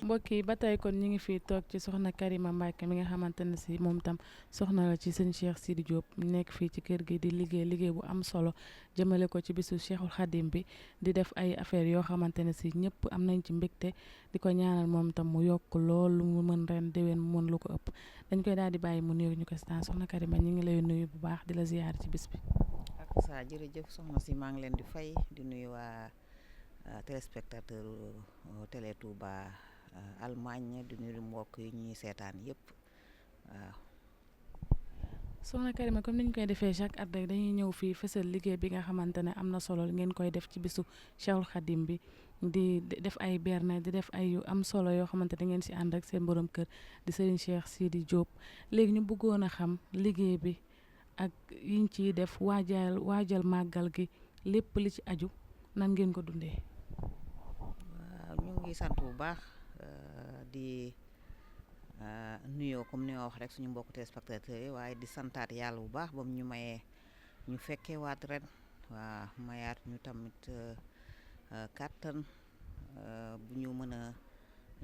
mbokk yi ba tey kon ñu ngi fii toog ci soxna Karima Mbacke mi nga xamante ne si moom tam soxna la ci sëñ Cheikh Sidi Diop nekk fii ci kër gi di liggéey bu am solo jëmale ko ci bisu Cheikhul Khadim bi di def ay affaires yoo xamante ne si ñëpp am nañ ci mbégte di ko ñaanal moom tam mu yokk lool lu mu mën ren déwén mu mën lu ko ëpp dañ koy daal di bàyyi mu nuyu ñu ko staan soxna Karima ñu ngi lay nuyu bu baax di la ziyaar ci bis bi. ak saa jërëjëf soxna si maa ngi leen di fay di nuyu waa téléspectateur Télé Touba Allemagne di nuyu mbokk yi ñuy seetaan yëpp waaw. soxna Karima comme niñ koy defee chaque at rek dañuy ñëw fii fësal liggéey bi nga xamante ne am na solo ngeen koy def ci bisu Cheikhul Khadim bi di def ay berne di def ay yu am solo yoo xamante ne ngeen si ànd ak seen borom kër di Serigne Cheikh Sidi Diop léegi ñu bëggoon a xam liggéey bi ak yiñ ciy def waajal màggal gi lépp li ci aju nan ngeen ko dundee. waaw ñu ngi sant bu baax di nuyoo comme ni nga wax rek suñu mbokku téléspectateurs yi waaye di santaat yàlla bu baax ba mu ñu mayee ñu fekkee waat ren waa mayaat ñu tamit kàttan bu ñu mën a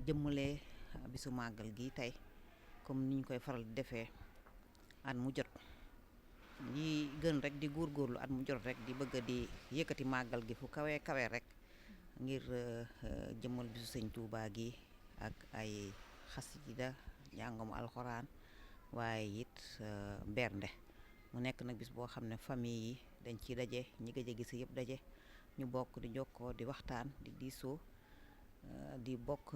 jëmmalee bisu màggal gi tey comme ni ñu koy faral di defee at mu jot yi gën rek di góorgóorlu at mu jot rek di bëgg di yëkkati màggal gi fu kawe kawe rek ngir jëmmal bisu sëñ Touba gi ak ay xasida njàngum alxuraan waaye it bernde mu nekk nag bis boo xam ne famille yi dañ ciy daje ñi gëj a gis yëpp daje ñu bokk di jokkoo di waxtaan di diisoo di bokk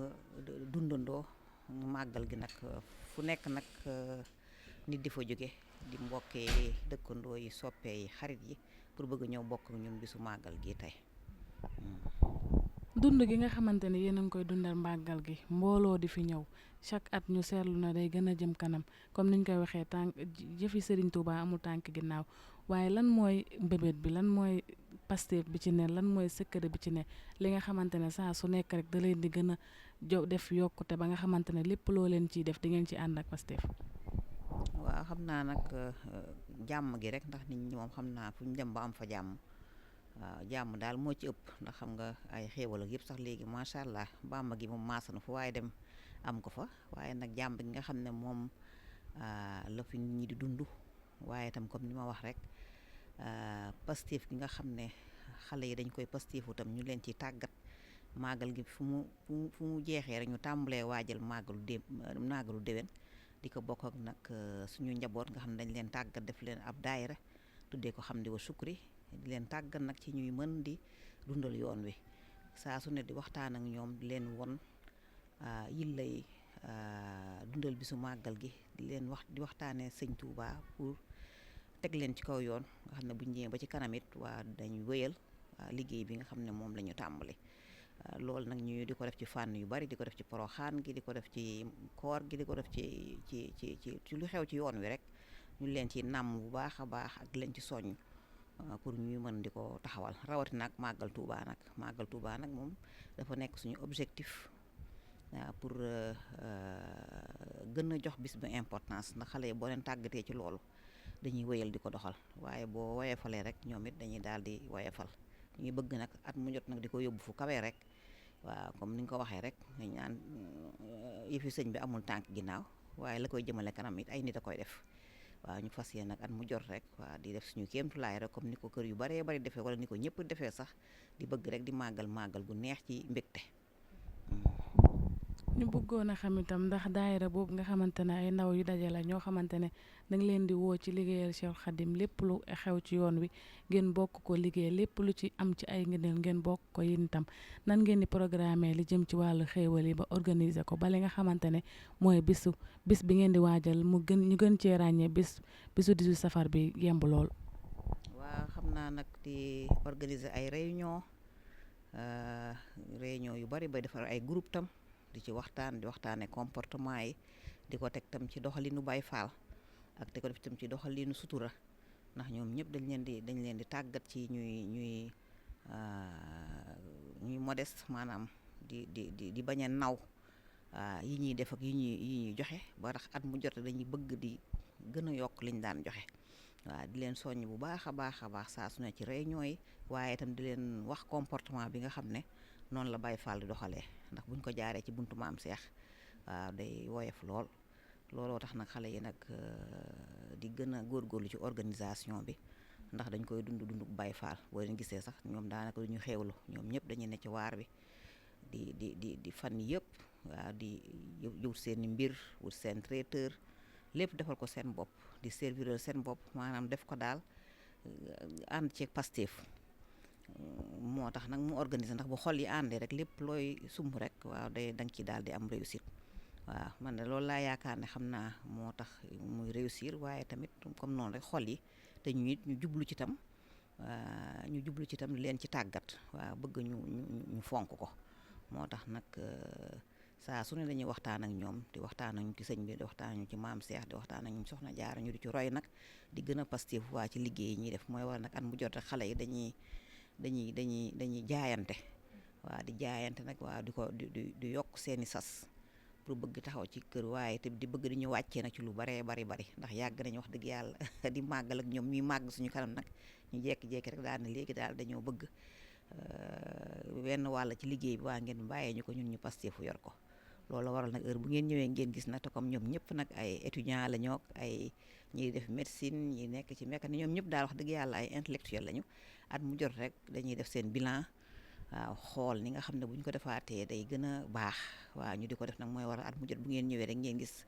dundandoo màggal gi nag fu nekk nag nit di fa jóge di mbokkee dëkkandoo yi soppee yi xarit yi pour bëgg ñëw bokk ñun bisu màggal gi tey. dund gi nga xamante ne yéen a ngi koy dundal màggal gi mbooloo di fi ñëw chaque at ñu seetlu na day gën a jëm kanam comme niñ koy waxee tànk jëfi Serigne Touba amul tànk ginnaaw waaye lan mooy mbébét bi lan mooy Pastef bi ci ne lan mooy secret bi ci ne li nga xamante ne saa su nekk rek da leen di gën a def yokkute ba nga xamante ne lépp loo leen ciy def di ngeen ci ànd ak Pastef. waaw xam naa nag jàmm gi rek ndax nit ñi moom xam naa fu ñu dem ba am fa jàmm. waaw jàmm daal moo ci ëpp ndax xam nga ay xéewal ak yëpp sax léegi macha allah bàmba gi moom maasa na fu waaye dem am ko fa waaye nag jàmm gi nga xam ne moom la fi nit ñi di dund waaye itam comme ni ma wax rek pastéef gi nga xam ne xale yi dañ koy pastéefu tam ñu leen ci tàggat màggal gi fu mu jeexee rek ñu tàmbalee waajal màggalu déwén di ko bokk ak nag suñu njaboot nga xam ne dañ leen tàggat def leen ab daayira tuddee ko xam di wa sukri di leen tàggat nag ci ñuy mën di dundal yoon wi saa su ne di waxtaan ak ñoom di leen won yillay dundal bisu màggal gi di leen di waxtaanee sëñ Touba pour teg leen ci kaw yoon nga xam ne bu ñu ñëwee ba ci kanam it waa dañuy wéyal liggéey bi nga xam ne moom la ñu tàmbali loolu nag ñu di ko def ci fànn yu bari di ko def ci poroxaan gi di ko def ci koor gi di ko def ci lu xew ci yoon wi rek ñu leen ci nàmm bu baax a baax ak leen ci soññ pour ñuy mën di ko taxawal rawati nag màggal Touba nag moom dafa nekk suñu objectif pour gën a jox bis bi importance ndax xale yi boo leen tàggatee ci loolu dañuy wéyal di ko doxal waaye boo woyefalee rek ñoom it dañuy daal di woyefal ñuy bëgg nag at mu jot nag di ko yóbbu fu kawee rek waaw comme ni nga ko waxee rek dañ naan yëfi sëñ bi amul tànk ginnaaw waaye la koy jëmale kanam it ay nit a koy def waaw ñu fas yéene nag at mu jot rek waaw di def suñu kéemtulaay rek comme ni ko kër yu baree bari defee wala ni ko ñëpp defee sax di bëgg rek di màggal gu neex ci mbégte. ñu bëggoon a xam itam ndax daayira boobu nga xamante ne ay ndaw yu daje la ñoo xamante ne da nga leen di woo ci liggéeyal Cheikh Khadim lépp lu xew ci yoon wi ngeen bokk ko liggéey lépp lu ci am ci ay ngëneel ngeen bokk ko yéen itam nan ngeen di programmer li jëm ci wàllu xéewal yi ba organiser ko ba li nga xamante ne mooy bis bi ngeen di waajal ñu gën cee ràññee bisu 18 safar bi yemb lool. waaw xam naa nag di organiser ay réunion yu bari ba defar ay groupe tam di ci waxtaane comportement yi di ko teg tam ci doxalinu Baay Faal ak di ko def tam ci doxalinu sutura ndax ñoom ñëpp dañ leen di tàggat ci ñuy modeste maanaam di bañ a naw yi ñuy def ak yi ñuy joxe ba tax at mu jot dañuy bëgg di gën a yokk liñ daan joxe waaw di leen soññ bu baax a baax saa su ne ci réunion yi waaye itam di leen wax comportement bi nga xam ne noonu la Baye Fall di doxalee ndax buñ ko jaaree ci buntu maam Seex waaw day woyof lool looloo tax nag xale yi nag di gën a góorgóorlu ci organisation bi ndax dañ koy dund bu Baye Fall boo leen gisee sax ñoom daanaka du ñu xéewlu ñoom ñëpp dañuy ne ci waar bi di fan yëpp waaw di wut seen mbir wut seen traiteur lépp defal ko seen bopp di servir seen bopp maanaam def ko daal ànd ceeg Pastef moo tax nag mu organiser ndax bu xol yi àndee rek lépp looy sumb rek waaw danga ci daal di am réussite waaw man de loolu laa yaakaar ne xam naa moo tax muy réussir waaye tamit comme noonu rek xol yi te ñu it ñu jublu ci tam leen ci tàggat waaw bëgg ñu fonk ko moo tax nag saa su ne dañuy waxtaan ak ñoom di waxtaan ak ñu ci sëñ bi di waxtaan ak ñu ci maam Seex di waxtaan ak ñu soxna Jaara ñu di ci roy nag di gën a Pastef waa ci liggéey yi ñuy def mooy war nag at mu jot rek xale yi dañuy jaayante waaw di jaayante nag waaw di ko di yokk seeni sas pour bëgg taxaw ci kër waaye te di bëgg di ñu wàccee na ci lu bari ndax yàgg nañu wax dëgg yàlla di màggal ak ñoom ñuy màgg suñu kanam nag ñu jekki-jekki rek daal ne léegi daal dañoo bëgg wenn wàll ci liggéey bi waa ngeen bàyyee ñu ko ñun ñu Pastefu yor ko loolu waral nag heure bu ngeen ñëwee ngeen gis nag te comme ñoom ñëpp nag ay étudiants la ñoo ay ñiy def médecine ñi nekk ci mécanique ñoom ñëpp daal wax dëgg yàlla ay intellectuel lañu at mu jot rek dañuy def seen bilan waaw xool ni nga xam ne bu ñu ko defaatee day gën a baax waaw ñu di ko def nag mooy waral at mu jot bu ngeen ñëwee rek ngeen gis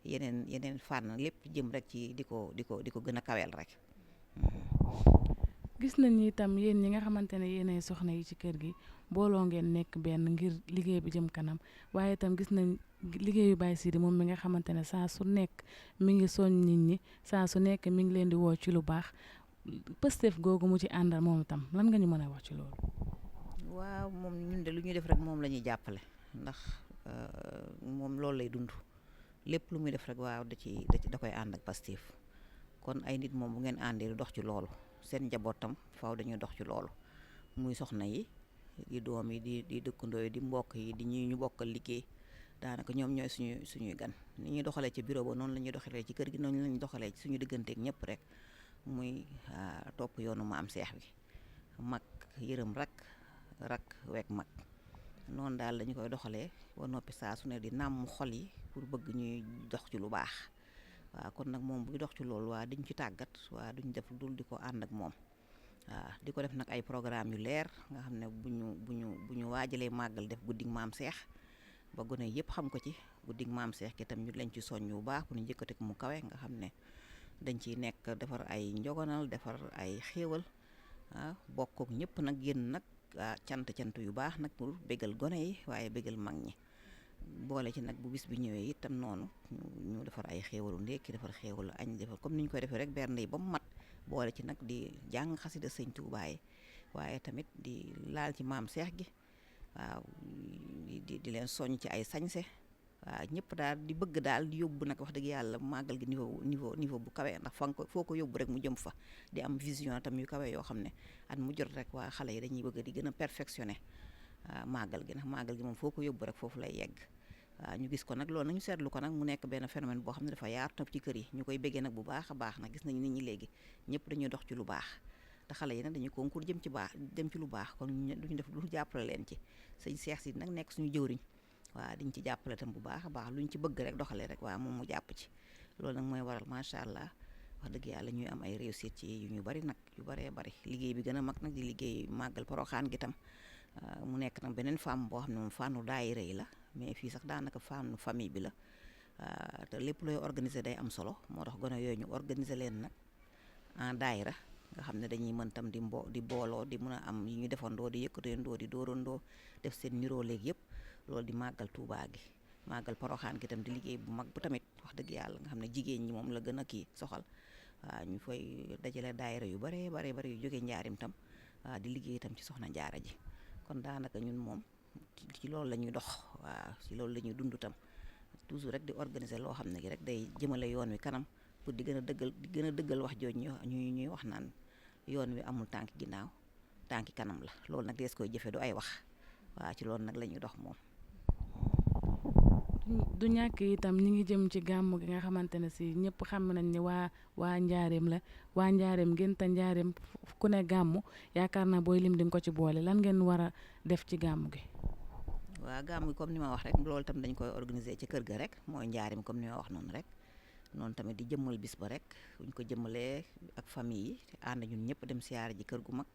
yeneen fànn lépp jëm rek ci di ko gën a kaweel rek. gis nañ ni itam yéen ñi nga xamante ne yéenay soxna yi ci kër gi booloo ngeen nekk benn ngir liggéey bi jëm kanam waaye itam gis nañ liggéeyu Baye Sidi moom mi nga xamante ne saa su nekk mi ngi soñ nit ñi saa su nekk mi ngi leen di woo ci lu baax Pastef googu mu ci àndal moom itam lan nga ñu mën a wax ci loolu. waaw moom ñun de lu ñuy def rek moom la ñuy jàppale ndax moom loolu lay dund lépp lu muy def rek waaw da koy ànd ak Pastef kon ay nit moom bu ngeen àndee du dox ci loolu seen njabootam faaw dañuy dox ci loolu muy soxna yi di doom yi di dëkkandoo yi di mbokk yi di ñu bokkal liggéey daanaka ñoom ñooy suñuy gan ni ñuy doxalee ci bureau ba noonu la ñuy doxalee ci kër gi noonu la ñuy doxalee ci suñu digganteeg ñëpp rek muy topp yoonu maam Seex bi mag yërëm rak wek mag noonu daal lañu koy doxalee ba noppi saa su ne di nàmm xol yi pour bëgg ñuy dox ci lu baax waaw kon nag moom buy dox ci loolu waa diñ ci tàggat waa duñ def dul di ko ànd ak moom waaw di ko def nag ay programme yu leer nga xam ne bu ñu waajalee màggal def guddig maam Seex ba gone yëpp xam ko ci guddig maam Seex ki tam ñu lañ ci soññ bu baax bu ñu njëkkati ko mu kawe nga xam ne dañ ciy nekk defar ay njogonal defar ay xéewal bokk ak ñëpp nag génn nag cant yu baax nag pour bégal gone yi waaye bégal mag ñi boole ci nag bu bis bi ñëwee itam noonu ñu defar ay xéewalu ndékki defar xéewalu añ defar comme ni ñu koy defee rek bernde yi ba mu mat boole ci nag di jàng xasida sëñ Tuubaa yi waaye tamit di laal ci maam Seex gi waaw di leen soñ ci ay sañse waaw ñëpp daal di bëgg daal di yóbbu nag wax dëgg yàlla màggal gi niveau bu kawe ndax foo ko yóbbu rek mu jëm fa di am vision tam yu kawe yoo xam ne at mu jot rek waa xale yi dañuy bëgg di gën a perfectionné màggal gi ndax màggal gi moom foo ko yóbbu rek foofu lay yegg waaw ñu gis ko nag loolu nañu seetlu ko nag mu nekk benn phénomène boo xam ne dafa yaatu ci kër yi ñu koy béggee nag bu baax a baax nag gis nañu nit ñi léegi ñëpp dañuy dox ci lu baax te xale yi nag dañuy concours jëm ci lu baax kon duñu def lu jàppale leen ci sëñ Seex si nag nekk suñu jëwriñ waaw diñ ci jàppale tam bu baax a baax luñ ci bëgg rek doxalee rek waaw moom mu jàpp ci loolu nag mooy waral macha allah wax dëgg yàlla ñuy am ay réussite ci yu ñu bari nag yu baree bari liggéey bi gën a mag nag di liggéey màggal Poroxaan gi tam mu nekk nag beneen femme boo xam ne moom fànnu daayira yi la mais fii sax daanaka fànnu famille bi la te lépp looy organiser day am solo moo tax gone yooyu ñu organiser leen nag en daayira nga xam ne dañuy mën tam di booloo di mën a am yi ñu defandoo di yëkkateendoo di dóorandoo def seen niroo léegi yëpp loolu di màggal Tuubaa gi màggal Poroxaan gi tam di liggéey bu mag bu tamit wax dëgg yàlla nga xam ne jigéen ñi moom la gën a kii soxal waaw ñu fay dajale daayira yu bare yu jógee njaarim tam waaw di liggéey tam ci soxna Jaara ji kon daanaka ñun moom ci loolu la ñuy dox waaw ci loolu la ñuy dund tam toujours rek di organiser loo xam ne gi rek day jëmale yoon wi kanam pour di gën a dëggal wax jooj ñuy wax naan yoon wi amul tànk ginnaaw tànki kanam la loolu nag dees koy jëfe du ay wax waaw ci loolu nag la ñuy dox moom. du ñàkk itam ñi ngi jëm ci gàmmu gi nga xamante ne si ñëpp xam nañ ne waa njaareem la waa njaareem ngeen te njaareem ku ne gàmmu yaakaar naa booy lim di nga ko ci boole lan ngeen war a def ci gàmmu gi. waa gàmm gi comme ni ma wax rek loolu tam dañ koy organiser ci kër ga rek mooy njaarim comme ni ma wax noonu rek noonu tamit di jëmmal bis ba rek buñ ko jëmmalee ak famille yi ànd ñun ñëpp dem siyaare ji kër gu mag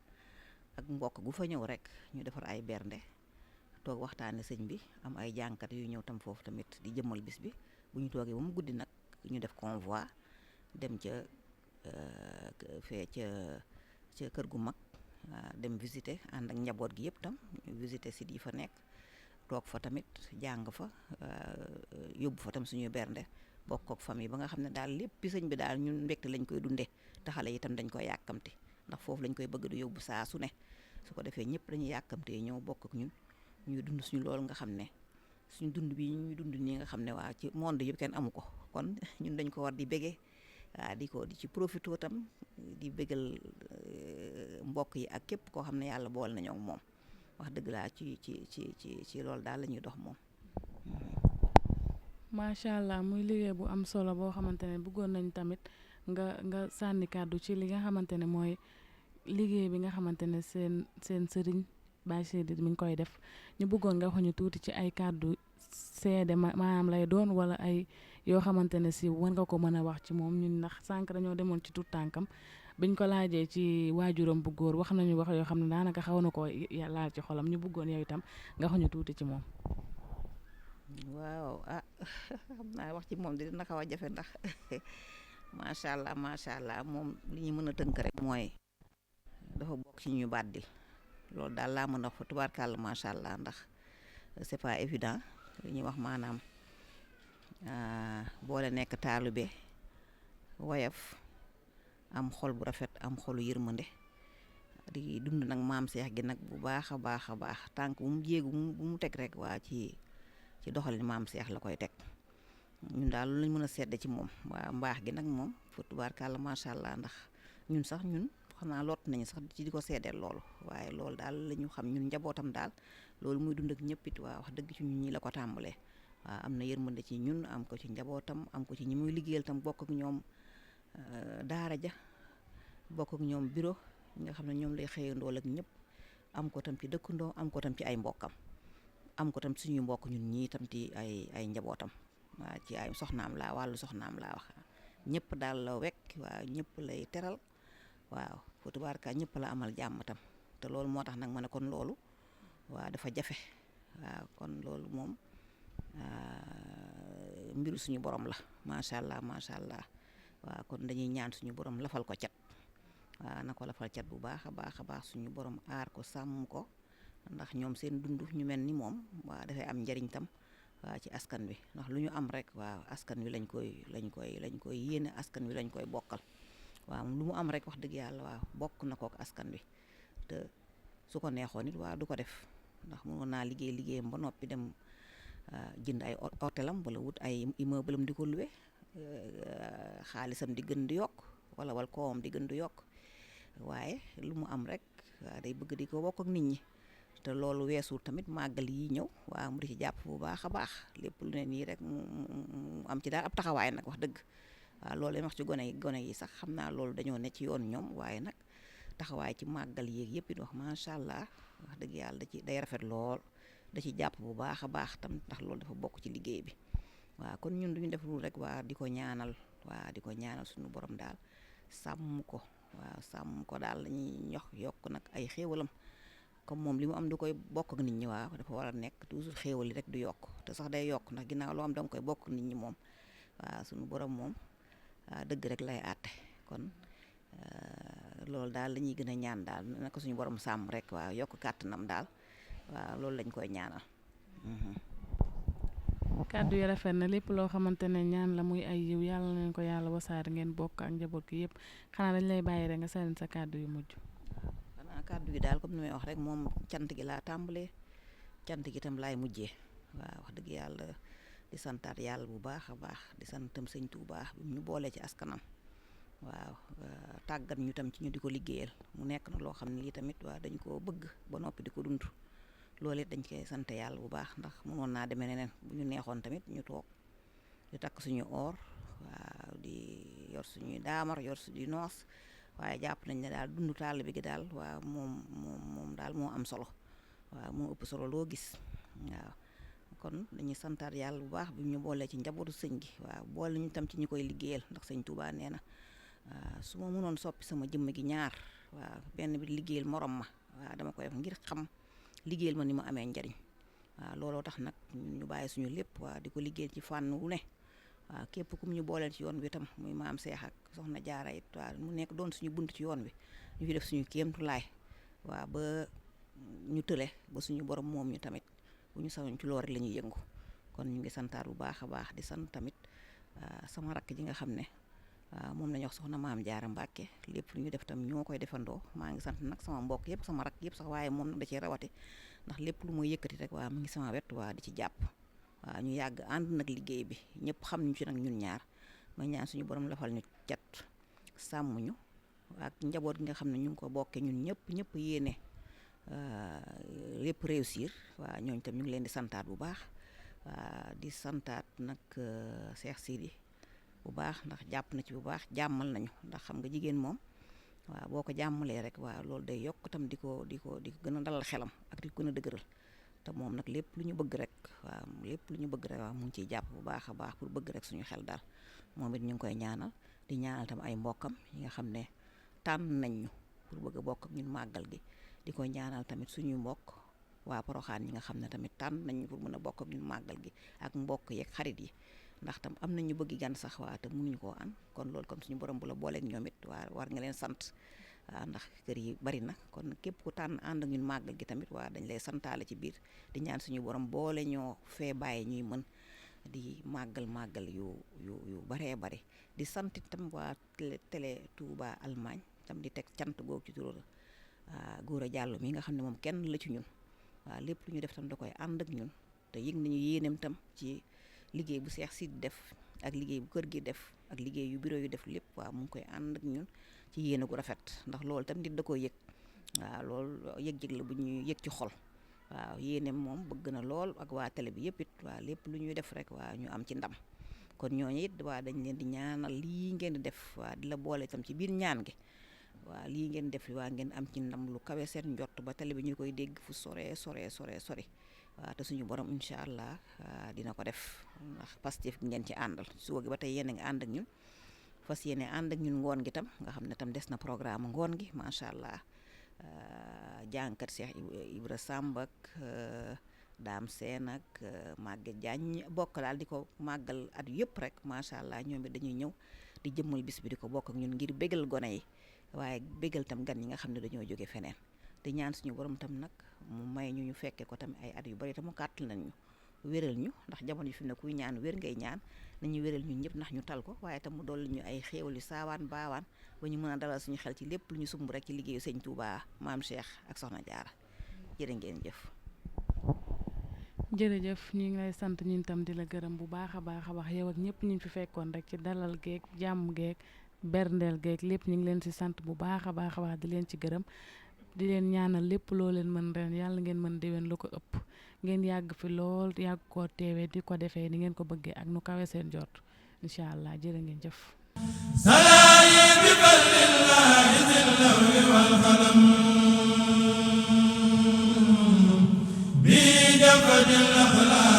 ak mbokk gu fa ñëw rek ñu defar ay bernde toog waxtaane sëñ bi am ay jànkat yu ñëw tam foofu tamit di jëmmal bis bi bu ñu toogee ba mu guddi nag ñu def convoi dem ca fee ca kër gu mag dem visiter ànd ak njaboot gi yëpp tam ñu visiter site yi fa nekk toog fa tamit jàng fa yóbbu fa tam suñuy bernde bokk ak famille ba nga xam ne daal lépp sëñ bi daal ñun mbégte lañ koy dundee te xale yi tam dañ koy yàkkamti ndax foofu lañ koy bëgg di yóbbu saa su ne su ko defee ñëpp dañuy yàkkamtee ñëw bokk ak ñun ñuy dund suñu loolu nga xam ne suñu dund bi ñuy dund nii nga xam ne waa ci monde yëpp kenn amu ko kon ñun dañ ko war di bégee di ci profité tam di bégal mbokk yi ak képp koo xam ne yàlla bool nañoo ak moom wax dëgg laa ci loolu daal la ñuy dox moom. macha allah muy liggéey bu am solo boo xamante ne bëggoon nañ tamit nga sànni kàddu ci li nga xamante ne mooy liggéey bi nga xamante ne seen sëriñ Baye Seydi mi ngi koy def ñu bëggoon nga wax ñu tuuti ci ay kàddu seede maanaam lay doon wala ay yoo xamante ne si war nga ko mën a wax ci moom ñun ndax sànq dañoo demoon ci tuut tànkam biñ ko laajee ci waajuram bu góor wax nañu wax yoo xam ne daanaka xaw na ko laal ci xolam ñu bëggoon yow itam nga wax ñu tuuti ci moom. waaw xam naa wax ci moom dina xaw a jafe ndax macha allah moom li ñu mën a tënk rek mooy dafa bokk ci ñu bàddil loolu daal laa mën a wax fa tubaarkàlla macha allah ndax c'est pas évident li ñuy wax maanaam boole nekk taalibe woyof am xol bu rafet am xolu yërmande di dund nag maam seex gi nag bu baax a baax tànk bu mu jéegu bu mu teg rek waa ci doxalin maam seex la koy teg ñun daal lu lañ mën a sedde ci moom waa mbaax gi nag moom fa tubaarkàlla macha allah ndax ñun xam naa lot nañu sax ci di ko seedeel loolu waaye loolu daal la ñu xam ñun njabootam daal loolu muy dund ak ñëpp it waa wax dëgg ci ñun ñi la ko tàmbalee waaw am na yërmande ci ñun am ko ci njabootam am ko ci ñi muy liggéeyal tam bokk ak ñoom daara ja bokk ak ñoom bureau nga xam ne ñoom lay xëyandool ak ñëpp am ko tam ci dëkkandoo am ko tam ci ay mbokkam am ko tam suñuy mbokk ñun ñii tam ci ay njabootam waa ci ay soxnaam laa wàllu soxnaam laa wax ñëpp daal la wekk waaw ñëpp lay teral waaw fa tubaarka ñëpp la amal jàmm tam te loolu moo tax nag ma ne kon loolu waaw dafa jafe waaw kon loolu moom mbiru suñu borom la macha allah waaw kon dañuy ñaan suñu borom lafal ko cat waaw na ko lafal cat bu baax a baax suñu borom aar ko sàmm ko ndax ñoom seen dund ñu mel ni moom waaw dafay am njariñ tam waaw ci askan wi ndax lu ñu am rek waaw askan wi lañ koy yéene askan wi lañ koy bokkal waaw lu mu am rek wax dëgg yàlla waaw bokk na kook askan wi te su ko neexoon it waaw du ko def ndax mënoon naa liggéeyam ba noppi dem jënd ay hôtelam wala wut ay immeuble am di ko loué xaalisam di gën di yokk wala koomam di gën di yokk waaye lu mu am rek waaw day bëgg di ko bokk ak nit ñi te loolu weesul tamit màggal yi ñëw waaw mu di ci jàpp bu baax a baax lépp lu ne nii rek mu am ci daal ab taxawaay nag wax dëgg waaw loolu leen wax ci gone yi sax xam naa loolu dañoo ne ci yoon ñoom waaye nag taxawaay ci màggal yéeg yëpp it wax macha allah wax dëgg yàlla day rafet lool da ci jàpp bu baax a baax tam ndax loolu dafa bokk ci liggéey bi waaw kon ñun duñu def lu rek waa di ko ñaanal suñu borom daal sàmm ko waaw sàmm ko daal lañuy yokk nag ay xéewalam comme moom li mu am du koy bokk ak nit ñi waaw dafa war a nekk toujours xéewal yi rek du yokk te sax day yokk ndax ginnaaw loo am danga koy bokk nit ñi moom waaw suñu borom moom dëgg rek lay àtte kon loolu daal la ñuy gën a ñaan daal na ko suñu borom sàmm rek waaw yokk kàttanam daal waaw loolu lañ koy ñaanal. kàddu yi rafet na lépp loo xamante ne ñaan la muy ay yiw yàlla nañ ko yàlla wasaare ngeen bokk ak njaboot gi yëpp xanaa dañ lay bàyyi rek nga sànni sa kàddu yu mujj. xanaa kàddu gi daal comme ni may wax rek moom cant gi laa tàmbalee cant gi itam laay mujjee waaw wax dëgg yàlla di santaat yàlla bu baax a baax di santam sëñ Tuubaa bi ñu boolee ci askanam waaw tàggat ñu tam ci ñu di ko liggéeyal mu nekk na loo xam ne lii tamit waaw dañ koo bëgg ba noppi di ko dund loolu it dañ koy sant yàlla bu baax ndax mënoon naa demee neneen bu ñu neexoon tamit ñu toog di takk suñu or waaw di yor suñuy daamar yor suñuy noos waaye jàpp nañ ne daal dundu taalibe gi daal waaw moom daal moo am solo waaw moo ëpp solo loo gis waaw kon dañuy santaat yàlla bu baax bi ñu boolee ci njabootu sëñ gi waaw boole ñu tam ci ñu koy liggéeyal ndax sëñ Touba nee na su ma mënoon soppi sama jëmm gi ñaar waaw benn bi liggéeyal morom ma waaw dama koy def ngir xam liggéeyal ma ni mu amee njariñ waaw looloo tax nag ñu bàyyi suñu lépp waaw di ko liggéeyal ci fànn wu ne waaw képp kum ñu booleel ci yoon bi tam muy maam Seex ak soxna Jaara it waaw mu nekk doon suñu bunt ci yoon bi ñu fi def suñu kéemtulaay waaw ba ñu tële ba suñu borom moom ñu tamit bu ñu sañoon ci loolu rek la ñuy yëngu kon ñu ngi santaat bu baax a baax di sant tamit sama rakk ji nga xam ne moom la ñu wax soxna maam Jaara Mbàkke lépp lu ñu def tam ñoo koy defandoo maa ngi sant nag sama mbokk yëpp sama rakk yëpp sax waaye moom nag da ciy rawati ndax lépp lu muy yëkkati rek waa mu ngi sama wet waa di ci jàpp waaw ñu yàgg ànd nag liggéey bi ñëpp xam ñu ci nag ñun ñaar ma ñaan suñu borom lafal ñu cat sàmm ñu ak njaboot gi nga xam ne ñu ngi ko bokkee ñun ñëpp yéene lépp réussir waaw ñooñu tam ñu ngi leen di santaat bu baax di santaat nag Cheikh Sidi bu baax ndax jàpp na ci bu baax jàmmal nañu ndax xam nga jigéen moom waaw boo ko jàmmalee rek waaw loolu day yokk tam di ko gën a dalal xelam ak di ko gën a dëgëral te moom nag lépp lu ñu bëgg rek waaw mu ngi ciy jàpp bu baax a baax pour bëgg rek suñu xel daal moom it ñu ngi koy ñaanal di ñaanal tam ay mbokkam yi nga xam ne tànn nañ ñu pour bëgg a bokk ak ñun màggal gi di ko ñaanal tamit suñu mbokk waa Poroxaan yi nga xam ne tamit tànn nañ ñu pour mën a bokk ak ñun màggal gi ak mbokk yeeg xarit yi ndax tam am nañu bëgg gan sax waa te mënuñu koo an kon loolu kon suñu borom bu la booleeg ñoom it waa war nga leen sant waaw ndax kër yi bari na kon képp ku tànn ànd ak ñun màggal gi tamit waa dañ lay santaale ci biir di ñaan suñu borom boole ñoo fee bàyyi ñuy mën di màggal yu baree bari di sant itam waa télé Touba Allemagne tam di teg cant googu ci turu Gora Diallo mi nga xam ne moom kenn la ci ñun waaw lépp lu ñu def tam da koy ànd ak ñun te yëg nañu yéeneem tam ci liggéey bu Seex Sidi def ak liggéey bu kër gi def ak liggéey yu bureau yu def lépp waaw mu ngi koy ànd ak ñun ci yéene gu rafet ndax loolu tam nit da koy yëg waaw loolu yëg-yëg la bu ñuy yëg ci xol waaw yéeneem moom bëgg na lool ak waa télé bi yëpp it waaw lépp lu ñuy def rek waa ñu am ci ndam kon ñooñu it waa dañ leen di ñaanal lii ngeen di def waa di la boole itam ci biir ñaan gi waaw lii ngeen def waa ngeen am ci ndam lu kawe seen njott ba télé bi ñu koy dégg fu sore waaw te suñu borom incha allah dina ko def ndax Pastef gi ngeen ci àndal suba gi ba tey yéen a ngi ànd ak ñun fas yéene ànd ak ñun ngoon gi tam nga xam ne tam des na programme ngoon gi macha allah jàngkat Cheikh Ibra Samb ak Daam Seen ak Maguette Diagne bokk daal di ko màggal at yëpp rek macha allah ñoom it dañuy ñëw di jëmmal bis bi di ko bokk ak ñun ngir bégal gone yi waaye bégal tam gan yi nga xam ne dañoo jóge feneen di ñaan suñu borom tam nag mu may ñu fekke ko tam ay at yu bari te mu kàttal nañ ñu wéral ñu ndax jamono yi fi mu ne kuy ñaan wér ngay ñaan nañu wéral ñun ñëpp ndax ñu tal ko waaye tam mu dolli ñu ay xéewal yu saawaan baawaan ba ñu mën a dalal suñu xel ci lépp lu ñu sumb rek ci liggéeyu sëñ Touba maam Cheikh ak soxna Jaara jërë ngeen jëf. jërëjëf ñu ngi lay sant ñun tam di la gërëm bu baax a baax yow ak ñëpp ñu fi fekkoon rek ci dalal geeg jàmm geeg berndeel geeg lépp ñu ngi leen si sant bu baax a baax di leen ci gërëm di leen ñaanal lépp loo leen mën ren yàlla ngeen mën déwén lu ko ëpp ngeen yàgg fi lool yàgg koo teewee di ko defee ni ngeen ko bëggee ak nu kawe seen jot incha allah jërë ngeen jëf. salaayi bi ballillahi zillawi wal xalam bi jafadil axlaaq